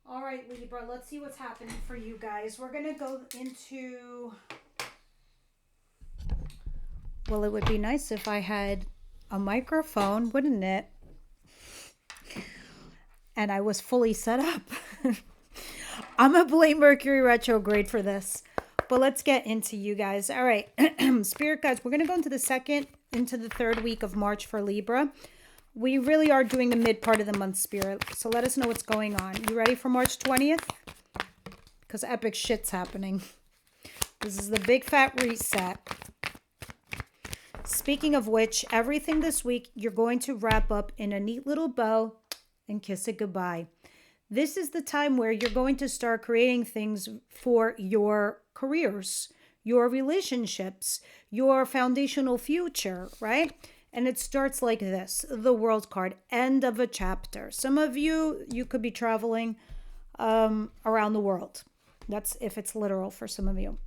All right, Libra, let's see what's happening for you guys. We're going to go into. Well, it would be nice if I had a microphone, wouldn't it? And I was fully set up. I'm going to blame Mercury retrograde for this. But let's get into you guys. All right, Spirit guides, we're going to go into the third week of March for Libra. We really are doing the mid part of the month, Spirit. So let us know what's going on. You ready for March 20th? Because epic shit's happening. This is the big fat reset. Speaking of which, everything this week you're going to wrap up in a neat little bow and kiss it goodbye. This is the time where you're going to start creating things for your careers, your relationships, your foundational future, right? And it starts like this, the World card, end of a chapter. Some of you could be traveling around the world. That's if it's literal for some of you.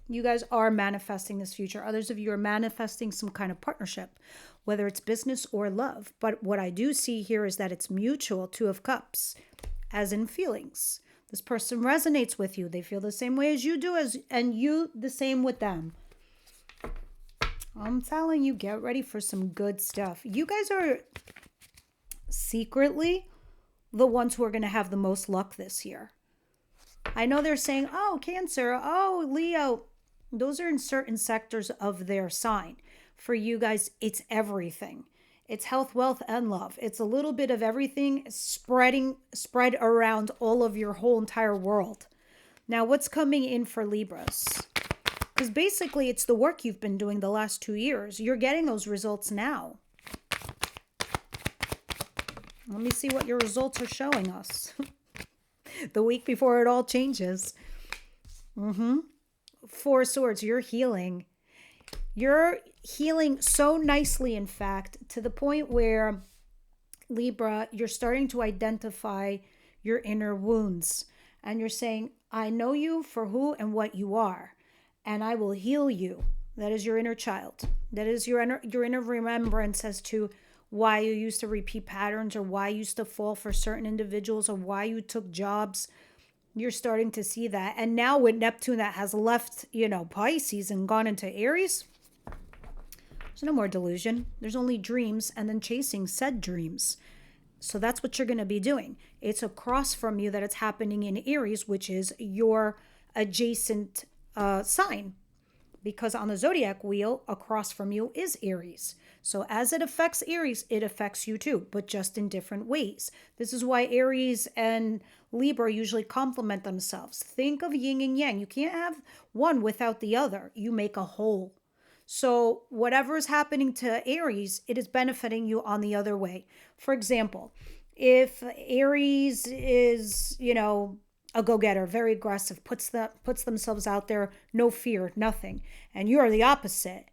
You guys are manifesting this future. Others of you are manifesting some kind of partnership, whether it's business or love. But what I do see here is that it's mutual, Two of Cups, as in feelings. This person resonates with you. They feel the same way as you do, and you the same with them. I'm telling you, get ready for some good stuff. You guys are secretly the ones who are going to have the most luck this year. I know they're saying, oh, Cancer, oh, Leo. Those are in certain sectors of their sign. For you guys, it's everything. It's health, wealth, and love. It's a little bit of everything spread around all of your whole entire world. Now, what's coming in for Libras? Because basically, it's the work you've been doing the last 2 years. You're getting those results now. Let me see what your results are showing us. The week before it all changes. Four Swords, you're healing. You're healing so nicely, in fact, to the point where, Libra, you're starting to identify your inner wounds. And you're saying, I know you for who and what you are, and I will heal you. That is your inner child. That is your inner remembrance as to why you used to repeat patterns, or why you used to fall for certain individuals, or why you took jobs. You're starting to see that. And now with Neptune that has left, Pisces and gone into Aries, there's no more delusion. There's only dreams and then chasing said dreams. So that's what you're going to be doing. It's across from you that it's happening in Aries, which is your adjacent sign. Because on the zodiac wheel, across from you is Aries. So as it affects Aries, it affects you too, but just in different ways. This is why Aries and Libra usually complement themselves. Think of yin and yang. You can't have one without the other. You make a whole. So whatever is happening to Aries, it is benefiting you on the other way. For example, if Aries is, a go-getter, very aggressive, puts themselves out there, no fear, nothing, and you are the opposite,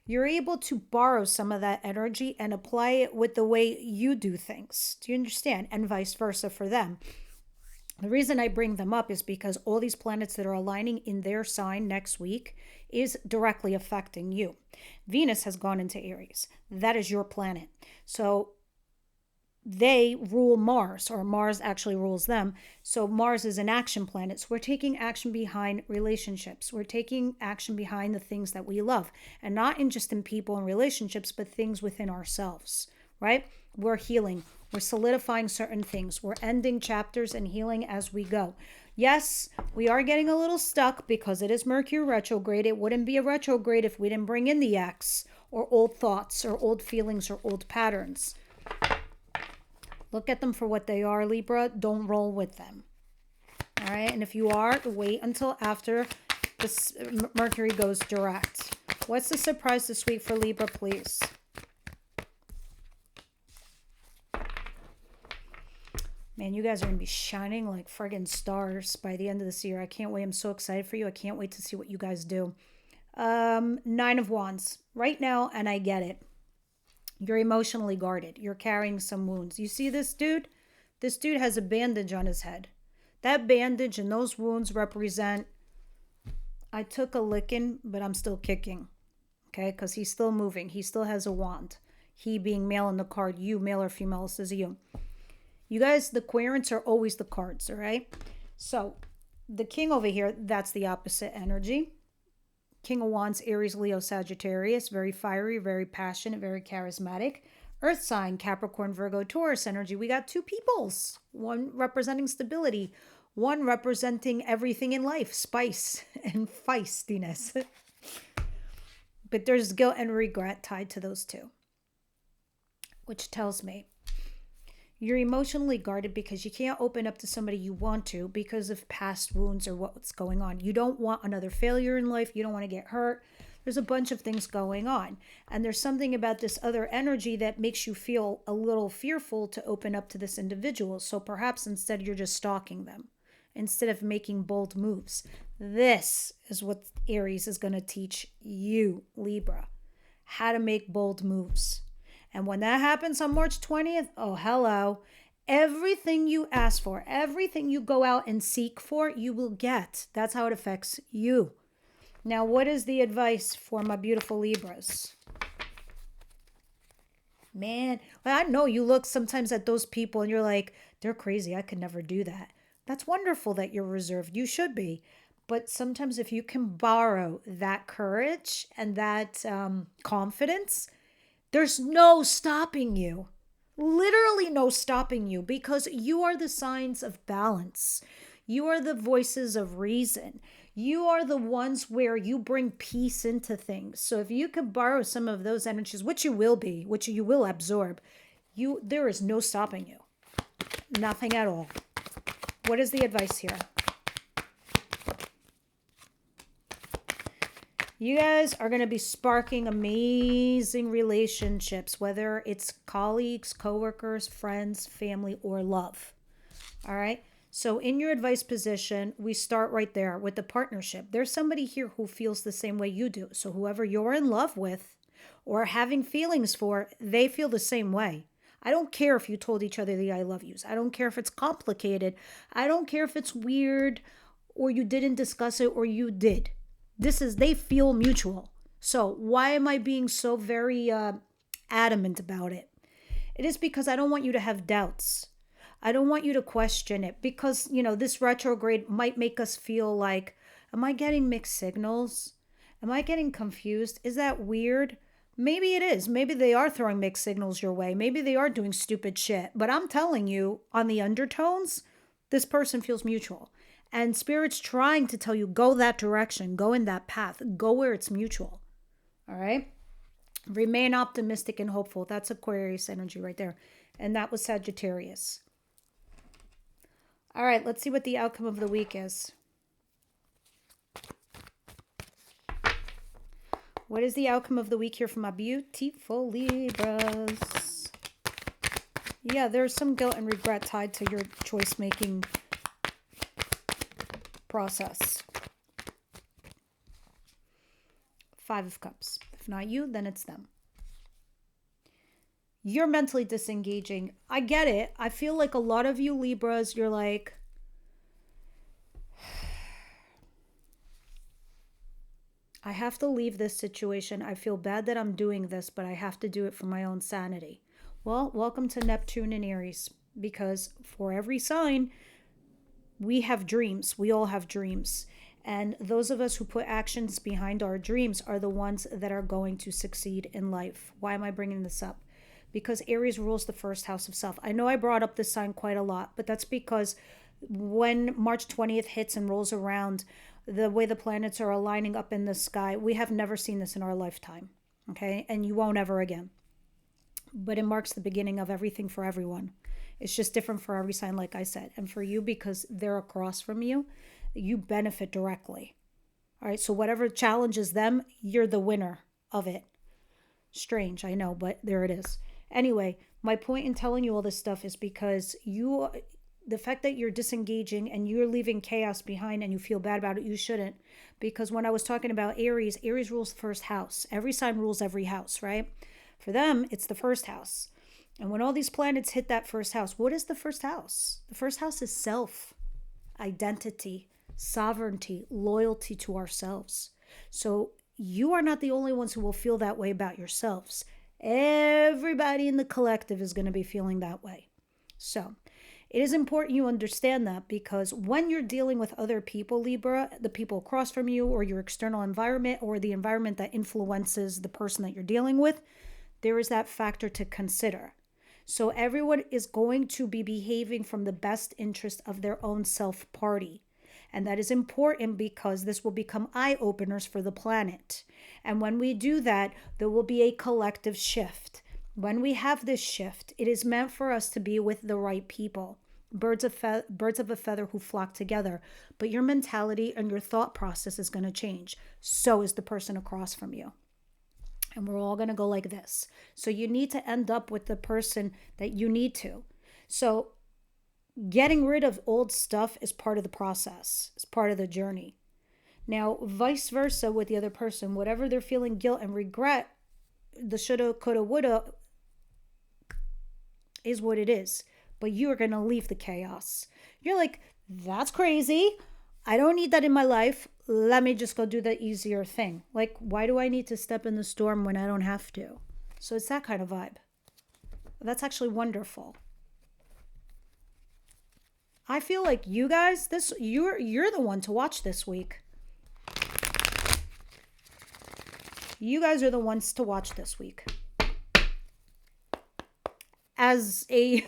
you're able to borrow some of that energy and apply it with the way you do things. Do you understand? And vice versa for them. The reason I bring them up is because all these planets that are aligning in their sign next week is directly affecting you. Venus has gone into Aries. That is your planet. So they rule Mars, or Mars actually rules them. So Mars is an action planet. So we're taking action behind relationships. We're taking action behind the things that we love, and not just in people and relationships, but things within ourselves, right? We're healing. We're solidifying certain things. We're ending chapters and healing as we go. Yes, we are getting a little stuck because it is Mercury retrograde. It wouldn't be a retrograde if we didn't bring in the X, or old thoughts, or old feelings, or old patterns. Look at them for what they are, Libra. Don't roll with them. All right? And if you are, wait until after this Mercury goes direct. What's the surprise this week for Libra, please? Man, you guys are going to be shining like friggin' stars by the end of this year. I can't wait. I'm so excited for you. I can't wait to see what you guys do. Nine of Wands. Right now, and I get it. You're emotionally guarded. You're carrying some wounds. You see this dude? This dude has a bandage on his head. That bandage and those wounds represent, I took a licking, but I'm still kicking. Okay? Because he's still moving. He still has a wand. He being male in the card. You, male or female, this is you. You guys, the querents are always the cards, all right? So the king over here, that's the opposite energy. King of Wands, Aries, Leo, Sagittarius, very fiery, very passionate, very charismatic. Earth sign, Capricorn, Virgo, Taurus energy. We got two peoples, one representing stability, one representing everything in life, spice and feistiness. But there's guilt and regret tied to those two, which tells me you're emotionally guarded because you can't open up to somebody you want to because of past wounds or what's going on. You don't want another failure in life. You don't want to get hurt. There's a bunch of things going on. And there's something about this other energy that makes you feel a little fearful to open up to this individual. So perhaps instead you're just stalking them instead of making bold moves. This is what Aries is going to teach you, Libra, how to make bold moves. And when that happens on March 20th, oh, hello. Everything you ask for, everything you go out and seek for, you will get. That's how it affects you. Now, what is the advice for my beautiful Libras? Man, I know you look sometimes at those people and you're like, they're crazy. I could never do that. That's wonderful that you're reserved. You should be. But sometimes if you can borrow that courage and that confidence, there's no stopping you. Literally no stopping you, because you are the signs of balance. You are the voices of reason. You are the ones where you bring peace into things. So if you could borrow some of those energies, which you will be, which you will absorb, there is no stopping you. Nothing at all. What is the advice here? You guys are going to be sparking amazing relationships, whether it's colleagues, coworkers, friends, family, or love. All right. So in your advice position, we start right there with the partnership. There's somebody here who feels the same way you do. So whoever you're in love with or having feelings for, they feel the same way. I don't care if you told each other the I love yous. I don't care if it's complicated. I don't care if it's weird or you didn't discuss it or you did. They feel mutual. So why am I being so very adamant about it? It is because I don't want you to have doubts. I don't want you to question it because, this retrograde might make us feel like, am I getting mixed signals? Am I getting confused? Is that weird? Maybe it is. Maybe they are throwing mixed signals your way. Maybe they are doing stupid shit. But I'm telling you, on the undertones, this person feels mutual. And Spirit's trying to tell you, go that direction, go in that path, go where it's mutual. All right? Remain optimistic and hopeful. That's Aquarius energy right there. And that was Sagittarius. All right, let's see what the outcome of the week is. What is the outcome of the week here for my beautiful Libras? Yeah, there's some guilt and regret tied to your choice-making process. 5 of Cups. If not you, then it's them. You're mentally disengaging. I get it. I feel like a lot of you Libras, you're like, I have to leave this situation. I feel bad that I'm doing this, but I have to do it for my own sanity. Well, welcome to Neptune and Aries, because for every sign, we have dreams. We all have dreams. And those of us who put actions behind our dreams are the ones that are going to succeed in life. Why am I bringing this up? Because Aries rules the first house of self. I know I brought up this sign quite a lot, but that's because when March 20th hits and rolls around, the way the planets are aligning up in the sky, we have never seen this in our lifetime, okay? And you won't ever again. But it marks the beginning of everything for everyone. It's just different for every sign, like I said. And for you, because they're across from you, you benefit directly. All right, so whatever challenges them, you're the winner of it. Strange, I know, but there it is. Anyway, my point in telling you all this stuff is because the fact that you're disengaging and you're leaving chaos behind and you feel bad about it, you shouldn't. Because when I was talking about Aries, Aries rules the first house. Every sign rules every house, right? For them, it's the first house. And when all these planets hit that first house, what is the first house? The first house is self, identity, sovereignty, loyalty to ourselves. So you are not the only ones who will feel that way about yourselves. Everybody in the collective is going to be feeling that way. So It is important you understand that, because when you're dealing with other people, Libra, the people across from you or your external environment or the environment that influences the person that you're dealing with, there is that factor to consider. So everyone is going to be behaving from the best interest of their own self-party. And that is important because this will become eye-openers for the planet. And when we do that, there will be a collective shift. When we have this shift, it is meant for us to be with the right people. Birds of a feather who flock together. But your mentality and your thought process is going to change. So is the person across from you. And we're all going to go like this. So you need to end up with the person that you need to. So getting rid of old stuff is part of the process. It's part of the journey. Now, vice versa with the other person, whatever they're feeling guilt and regret, the shoulda, coulda, woulda is what it is. But you are going to leave the chaos. You're like, that's crazy. I don't need that in my life. Let me just go do the easier thing. Like, why do I need to step in the storm when I don't have to? So it's that kind of vibe. That's actually wonderful. I feel like you guys, you're the one to watch this week. You guys are the ones to watch this week. As a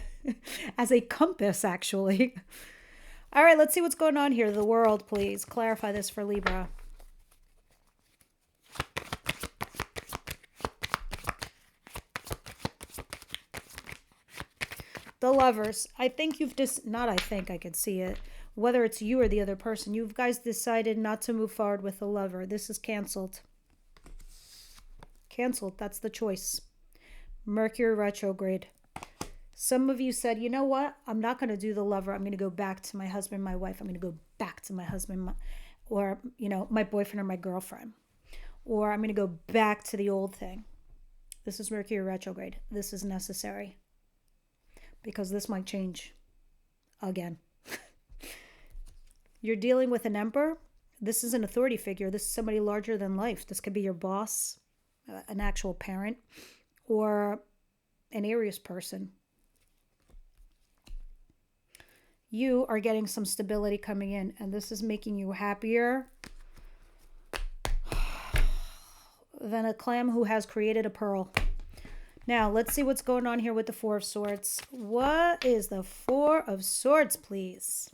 compass, actually. All right, let's see what's going on here. The world, please. Clarify this for Libra. The Lovers. I think you've just, not I think, I could see it. Whether it's you or the other person, you guys decided not to move forward with the Lover. This is canceled. Canceled. That's the choice. Mercury retrograde. Some of you said, you know what? I'm not going to do the Lover. I'm going to go back to my husband, my wife. I'm going to go back to my husband or, my boyfriend or my girlfriend. Or I'm going to go back to the old thing. This is Mercury retrograde. This is necessary. Because this might change again. You're dealing with an emperor. This is an authority figure. This is somebody larger than life. This could be your boss, an actual parent, or an Aries person. You are getting some stability coming in, and this is making you happier than a clam who has created a pearl. Now, let's see what's going on here with the Four of Swords. What is the Four of Swords, please?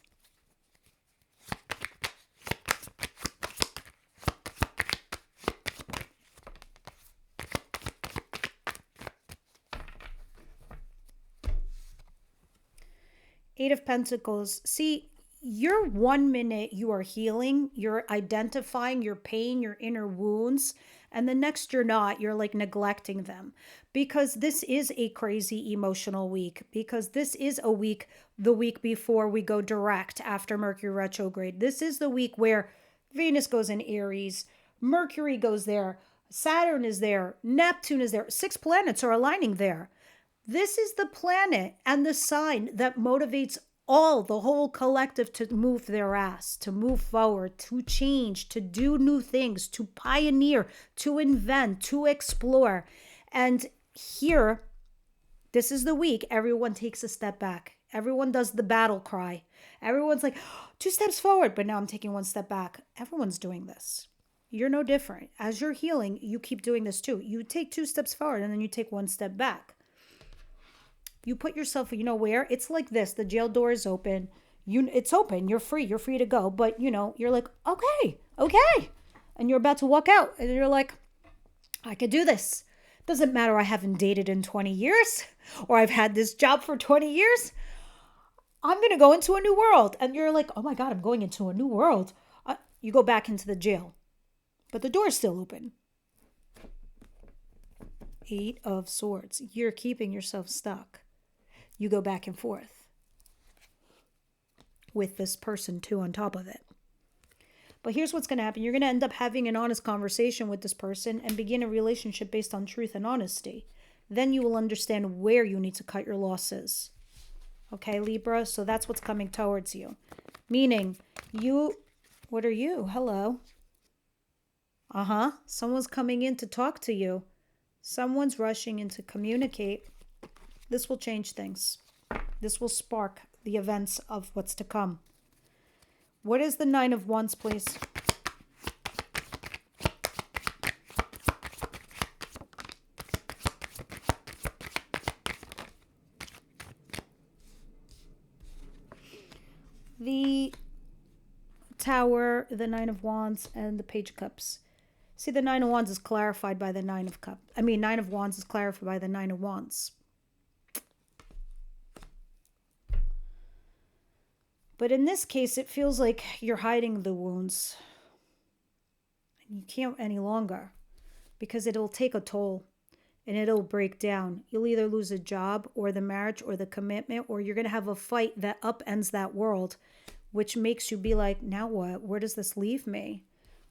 Eight of Pentacles. See, you're 1 minute you are healing, you're identifying your pain, your inner wounds, and the next you're not, you're like neglecting them. Because this is a crazy emotional week, because this is a week, the week before we go direct after Mercury retrograde. This is the week where Venus goes in Aries, Mercury goes there, Saturn is there, Neptune is there, 6 planets are aligning there. This is the planet and the sign that motivates the whole collective to move their ass, to move forward, to change, to do new things, to pioneer, to invent, to explore. And here, this is the week everyone takes a step back. Everyone does the battle cry. Everyone's like, 2 steps forward, but now I'm taking 1 step back. Everyone's doing this. You're no different. As you're healing, you keep doing this too. You take 2 steps forward and then you take 1 step back. You put yourself, where? It's like this. The jail door is open. It's open. You're free. You're free to go. But, you're like, okay. And you're about to walk out. And you're like, I could do this. Doesn't matter I haven't dated in 20 years or I've had this job for 20 years. I'm going to go into a new world. And you're like, oh my God, I'm going into a new world. You go back into the jail. But the door's still open. 8 of Swords. You're keeping yourself stuck. You go back and forth with this person too on top of it. But here's what's going to happen. You're going to end up having an honest conversation with this person and begin a relationship based on truth and honesty. Then you will understand where you need to cut your losses. Okay, Libra? So that's what's coming towards you. Meaning, what are you? Hello. Someone's coming in to talk to you. Someone's rushing in to communicate. This will change things. This will spark the events of what's to come. What is the Nine of Wands, please? The Tower, the Nine of Wands, and the Page of Cups. See, the Nine of Wands is clarified by the Nine of Cups. Nine of Wands is clarified by the Nine of Wands. But in this case, it feels like you're hiding the wounds. You can't any longer because it'll take a toll and it'll break down. You'll either lose a job or the marriage or the commitment, or you're going to have a fight that upends that world, which makes you be like, now what? Where does this leave me?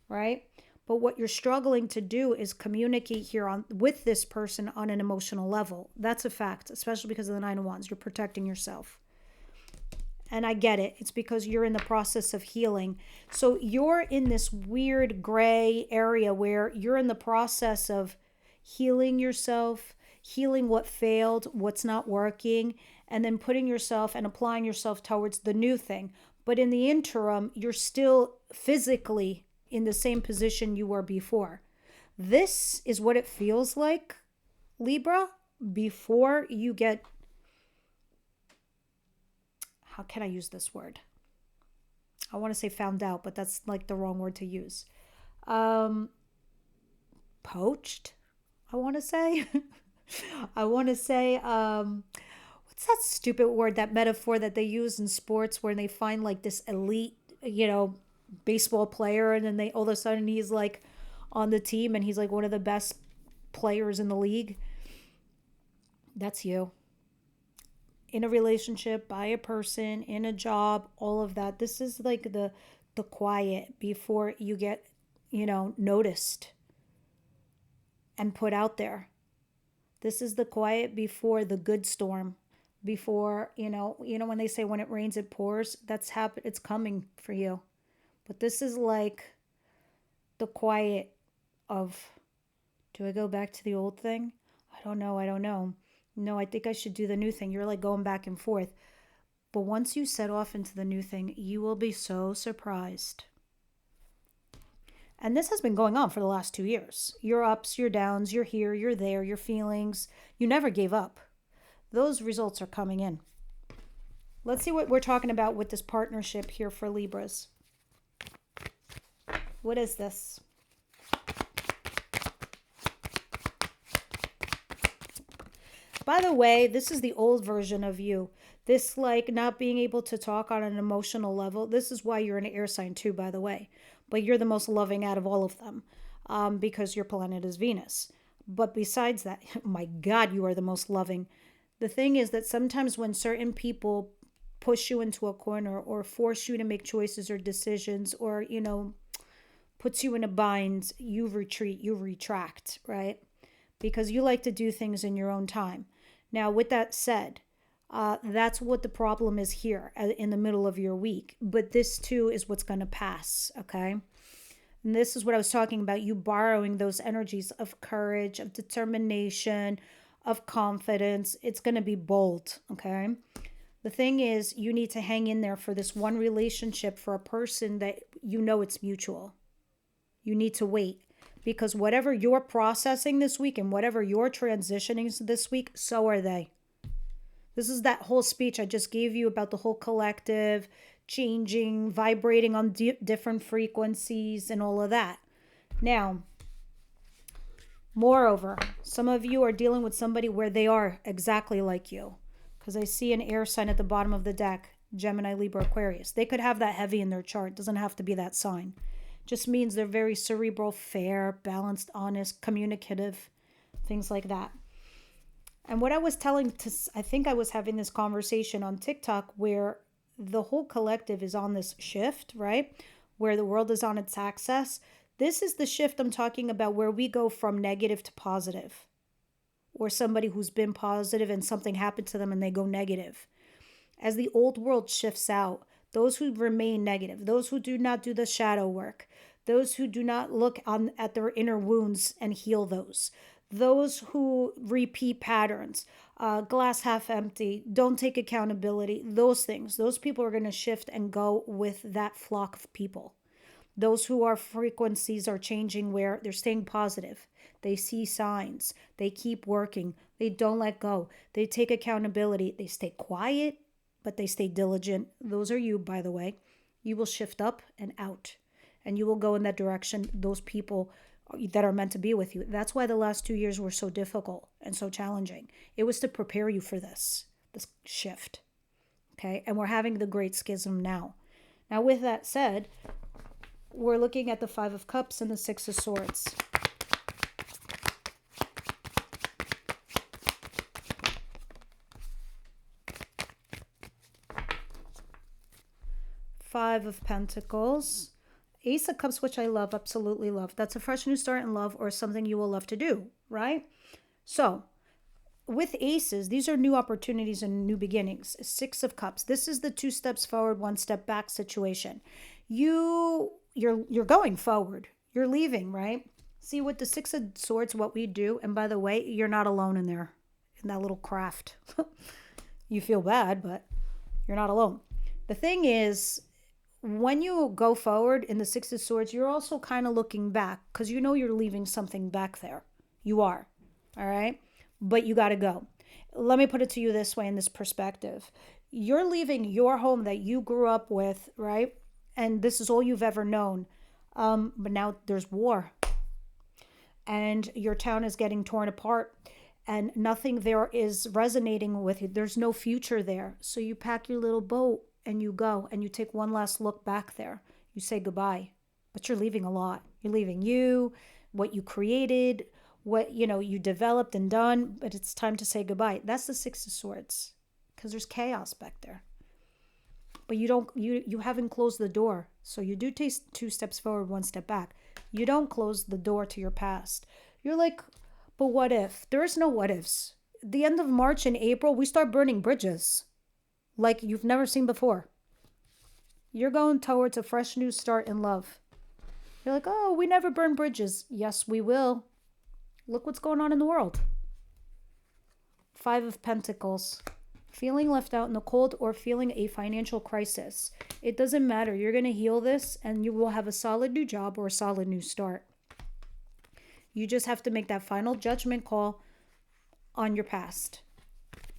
Right? But what you're struggling to do is communicate here with this person on an emotional level. That's a fact, especially because of the Nine of Wands. You're protecting yourself. And I get it. It's because you're in the process of healing. So you're in this weird gray area where you're in the process of healing yourself, healing what failed, what's not working, and then putting yourself and applying yourself towards the new thing. But in the interim, you're still physically in the same position you were before. This is what it feels like, Libra, before you get, how can I use this word? I want to say found out, but that's like the wrong word to use. Poached, I want to say. What's that stupid word, that metaphor that they use in sports where they find like this elite, baseball player, and then they all of a sudden he's like on the team and he's like one of the best players in the league. That's you. In a relationship, by a person, in a job, all of that. This is like the quiet before you get, noticed and put out there. This is the quiet before the good storm. Before, when they say when it rains, it pours, it's coming for you. But this is like the quiet of, do I go back to the old thing? I don't know. No, I think I should do the new thing. You're like going back and forth. But once you set off into the new thing, you will be so surprised. And this has been going on for the last 2 years. Your ups, your downs, you're here, you're there, your feelings. You never gave up. Those results are coming in. Let's see what we're talking about with this partnership here for Libras. What is this? By the way, this is the old version of you. This like not being able to talk on an emotional level. This is why you're an air sign too, by the way. But you're the most loving out of all of them because your planet is Venus. But besides that, my God, you are the most loving. The thing is that sometimes when certain people push you into a corner or force you to make choices or decisions or, puts you in a bind, you retreat, you retract, right? Because you like to do things in your own time. Now, with that said, that's what the problem is here in the middle of your week. But this too is what's going to pass, okay? And this is what I was talking about, you borrowing those energies of courage, of determination, of confidence. It's going to be bold, okay? The thing is, you need to hang in there for this one relationship for a person that it's mutual. You need to wait. Because whatever you're processing this week and whatever you're transitioning this week, so are they. This is that whole speech I just gave you about the whole collective, changing, vibrating on different frequencies and all of that. Now, moreover, some of you are dealing with somebody where they are exactly like you. Because I see an air sign at the bottom of the deck, Gemini, Libra, Aquarius. They could have that heavy in their chart. It doesn't have to be that sign. Just means they're very cerebral, fair, balanced, honest, communicative, things like that. And what I was I think I was having this conversation on TikTok where the whole collective is on this shift, right? Where the world is on its axis. This is the shift I'm talking about where we go from negative to positive. Or somebody who's been positive and something happened to them and they go negative. As the old world shifts out, those who remain negative, those who do not do the shadow work, those who do not look at their inner wounds and heal those who repeat patterns, glass half empty, don't take accountability, those things. Those people are going to shift and go with that flock of people. Those who are frequencies are changing where they're staying positive. They see signs. They keep working. They don't let go. They take accountability. They stay quiet, but they stay diligent. Those are you, by the way. You will shift up and out, and you will go in that direction. Those people that are meant to be with you. That's why the last 2 years were so difficult and so challenging. It was to prepare you for this shift. Okay. And we're having the great schism now. Now, with that said, we're looking at the Five of Cups and the Six of Swords. Five of Pentacles. Ace of Cups, which I love, absolutely love. That's a fresh new start in love or something you will love to do, right? So, with aces, these are new opportunities and new beginnings. Six of Cups. This is the 2 steps forward, 1 step back situation. You're going forward. You're leaving, right? See, with the Six of Swords, what we do, and by the way, you're not alone in there, in that little craft. You feel bad, but you're not alone. The thing is, when you go forward in the Six of Swords, you're also kind of looking back because you know you're leaving something back there. You are. All right? But you got to go. Let me put it to you this way, in this perspective. You're leaving your home that you grew up with, right? And this is all you've ever known. But now there's war. And your town is getting torn apart. And nothing there is resonating with you. There's no future there. So you pack your little boat and you go and you take one last look back there. You say goodbye. But you're leaving a lot. You're leaving you, what you created, what you developed and done, but it's time to say goodbye. That's the Six of Swords, because there's chaos back there. But you haven't closed the door. So you do take 2 steps forward, 1 step back. You don't close the door to your past. You're like, but what if? There is no what ifs. The end of March and April, we start burning bridges like you've never seen before. You're going towards a fresh new start in love. You're like, oh, we never burn bridges. Yes, we will. Look what's going on in the world. Five of Pentacles. Feeling left out in the cold or feeling a financial crisis. It doesn't matter. You're going to heal this and you will have a solid new job or a solid new start. You just have to make that final judgment call on your past.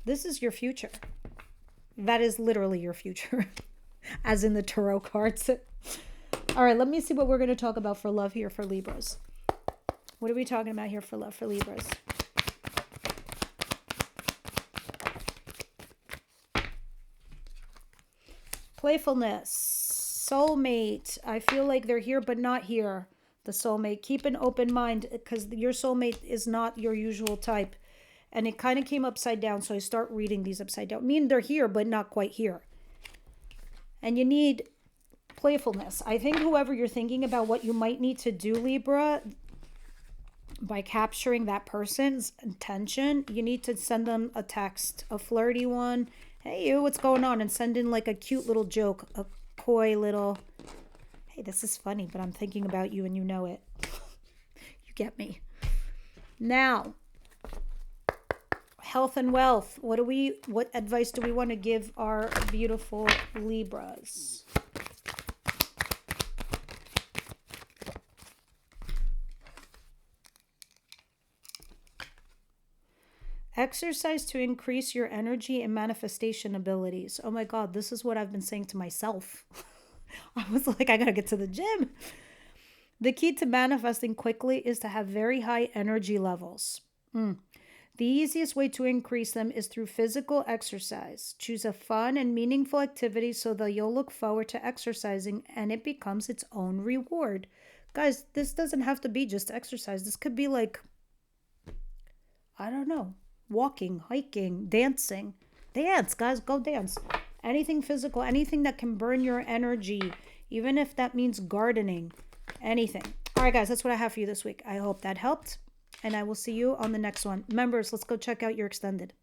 This is your future. That is literally your future. As in the tarot cards. All right, let me see what we're going to talk about for love here for Libras. What are we talking about here for love for Libras? Playfulness, soulmate. I feel like they're here but not here. The soulmate. Keep an open mind because your soulmate is not your usual type. And it kind of came upside down, so I start reading these upside down. I mean, they're here but not quite here. And you need playfulness. I think whoever you're thinking about what you might need to do, Libra, by capturing that person's attention, you need to send them a text, a flirty one. Hey, you, what's going on? And send in like a cute little joke, a coy little, hey, this is funny, but I'm thinking about you and you know it. You get me. Now, health and wealth. What advice do we want to give our beautiful Libras? Exercise to increase your energy and manifestation abilities. Oh my God, this is what I've been saying to myself. I was like, I gotta get to the gym. The key to manifesting quickly is to have very high energy levels. The easiest way to increase them is through physical exercise. Choose a fun and meaningful activity so that you'll look forward to exercising and it becomes its own reward. Guys, this doesn't have to be just exercise. This could be like, I don't know, walking, hiking, dancing. Dance, guys, go dance. Anything physical, anything that can burn your energy, even if that means gardening, anything. All right, guys, that's what I have for you this week. I hope that helped, and I will see you on the next one. Members, let's go check out your extended.